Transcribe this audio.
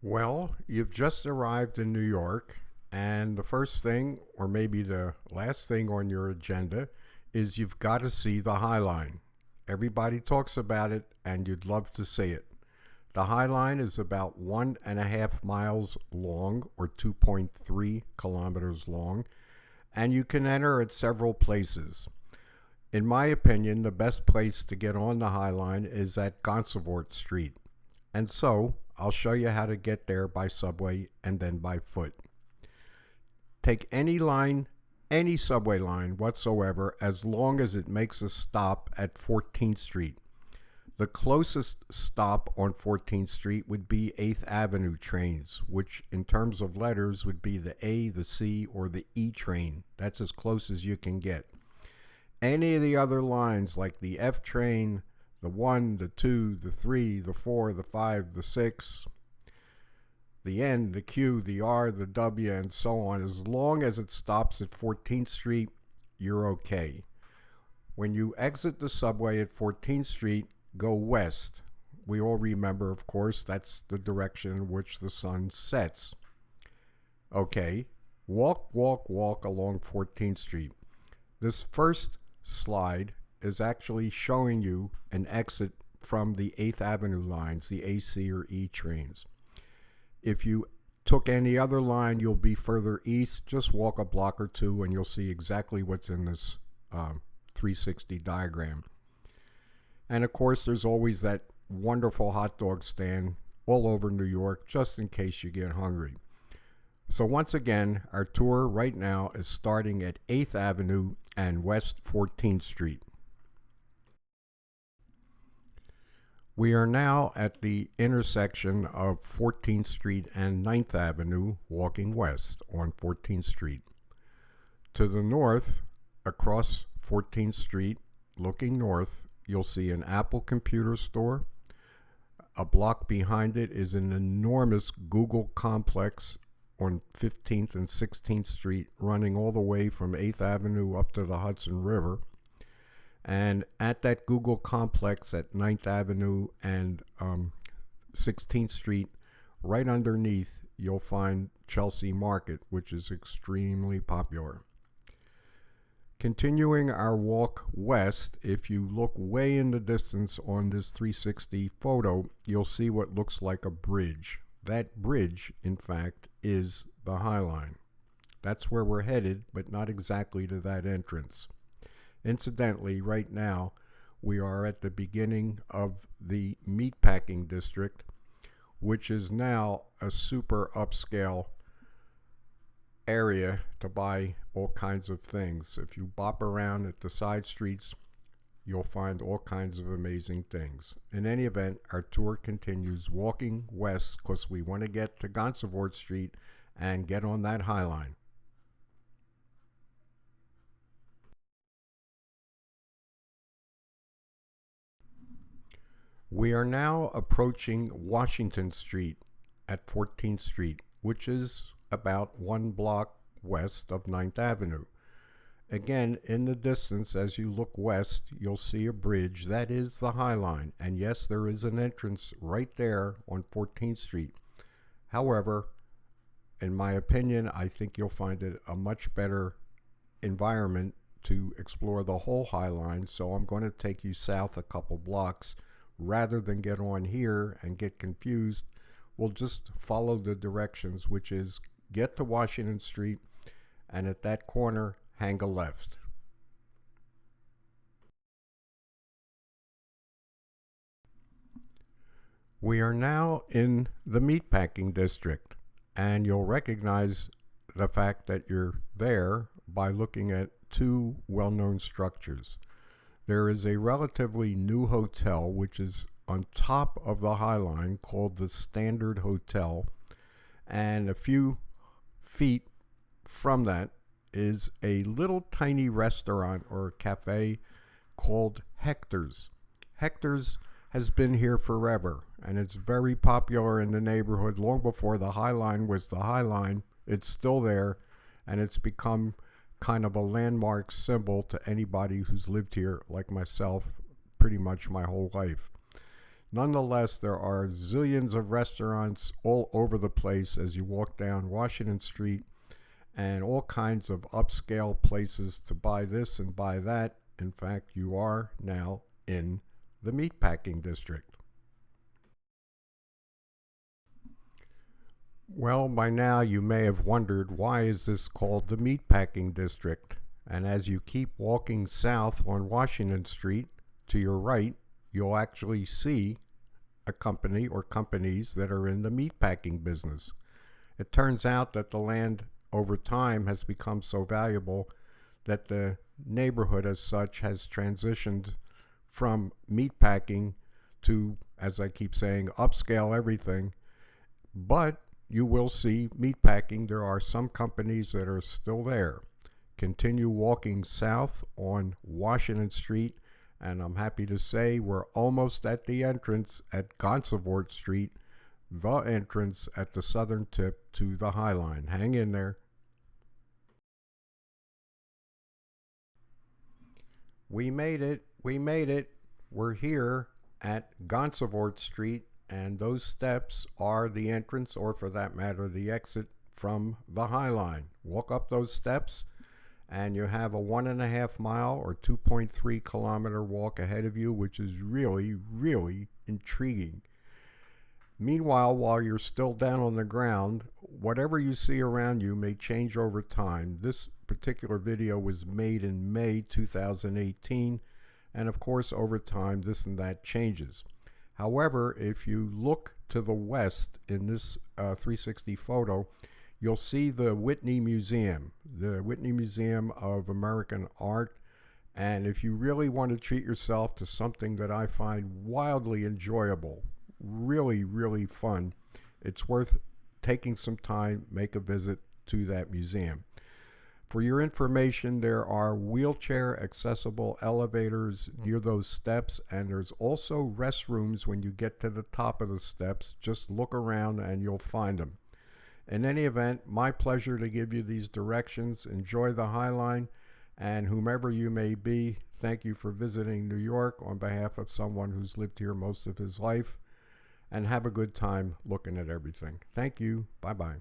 Well, you've just arrived in New York, and the first thing, or maybe the last thing on your agenda, is you've got to see the High Line. Everybody talks about it, and you'd love to see it. The High Line is about 1.5 miles long, or 2.3 kilometers long, and you can enter at several places. In my opinion, the best place to get on the High Line is at Gansevoort Street. And so, I'll show you how to get there by subway and then by foot. Take any line, any subway line whatsoever, as long as it makes a stop at 14th Street. The closest stop on 14th Street would be 8th Avenue trains, which in terms of letters would be the A, the C, or the E train. That's as close as you can get. Any of the other lines like the F train, the 1, the 2, the 3, the 4, the 5, the 6, the N, the Q, the R, the W, and so on, as long as it stops at 14th Street, you're okay. When you exit the subway at 14th Street, go west. We all remember, of course, that's the direction in which the sun sets. Okay, walk along 14th Street. This first slide is actually showing you an exit from the 8th Avenue lines, the AC or E trains. If you took any other line, you'll be further east. Just walk a block or two and you'll see exactly what's in this 360 diagram. And of course, there's always that wonderful hot dog stand all over New York, just in case you get hungry. So once again, our tour right now is starting at 8th Avenue and West 14th Street. We are now at the intersection of 14th Street and 9th Avenue, walking west on 14th Street. To the north, across 14th Street, looking north, you'll see an Apple computer store. A block behind it is an enormous Google complex on 15th and 16th Street, running all the way from 8th Avenue up to the Hudson River. And at that Google complex at 9th Avenue and 16th Street, right underneath, you'll find Chelsea Market, which is extremely popular. Continuing our walk west, if you look way in the distance on this 360 photo, you'll see what looks like a bridge. That bridge, in fact, is the High Line. That's where we're headed, but not exactly to that entrance. Incidentally, right now, we are at the beginning of the Meatpacking District, which is now a super upscale area to buy all kinds of things. If you bop around at the side streets, you'll find all kinds of amazing things. In any event, our tour continues walking west because we want to get to Gansevoort Street and get on that High Line. We are now approaching Washington Street at 14th Street, which is about 1 block west of 9th Avenue. Again, in the distance, as you look west, you'll see a bridge. That is the High Line. And yes, there is an entrance right there on 14th Street. However, in my opinion, I think you'll find it a much better environment to explore the whole High Line. So I'm going to take you south a couple blocks. Rather than get on here and get confused, we'll just follow the directions, which is get to Washington Street, and at that corner, hang a left. We are now in the Meatpacking District, and you'll recognize the fact that you're there by looking at two well-known structures. There is a relatively new hotel which is on top of the High Line called the Standard Hotel, and a few feet from that is a little tiny restaurant or cafe called Hector's. Hector's has been here forever, and it's very popular in the neighborhood. Long before the High Line was the High Line, it's still there, and it's become kind of a landmark symbol to anybody who's lived here, like myself, pretty much my whole life. Nonetheless, there are zillions of restaurants all over the place as you walk down Washington Street, and all kinds of upscale places to buy this and buy that. In fact, you are now in the Meatpacking District. Well, by now you may have wondered, why is this called the Meatpacking District? And as you keep walking south on Washington Street, to your right, you'll actually see a company or companies that are in the meatpacking business. It turns out that the land over time has become so valuable that the neighborhood as such has transitioned from meatpacking to, as I keep saying, upscale everything. But you will see meatpacking. There are some companies that are still there. Continue walking south on Washington Street, and I'm happy to say we're almost at the entrance at Gansevoort Street, the entrance at the southern tip to the High Line. Hang in there. We made it. We made it. We're here at Gansevoort Street, and those steps are the entrance, or for that matter, the exit from the High Line. Walk up those steps, and you have a 1.5 mile or 2.3 kilometer walk ahead of you, which is really, really intriguing. Meanwhile, while you're still down on the ground, whatever you see around you may change over time. This particular video was made in May 2018, and of course over time this and that changes. However, if you look to the west in this 360 photo, you'll see the Whitney Museum, the Whitney Museum of American Art. And if you really want to treat yourself to something that I find wildly enjoyable, really, really fun, it's worth taking some time, make a visit to that museum. For your information, there are wheelchair accessible elevators near those steps, and there's also restrooms when you get to the top of the steps. Just look around and you'll find them. In any event, my pleasure to give you these directions. Enjoy the High Line, and whomever you may be, thank you for visiting New York on behalf of someone who's lived here most of his life, and have a good time looking at everything. Thank you. Bye-bye.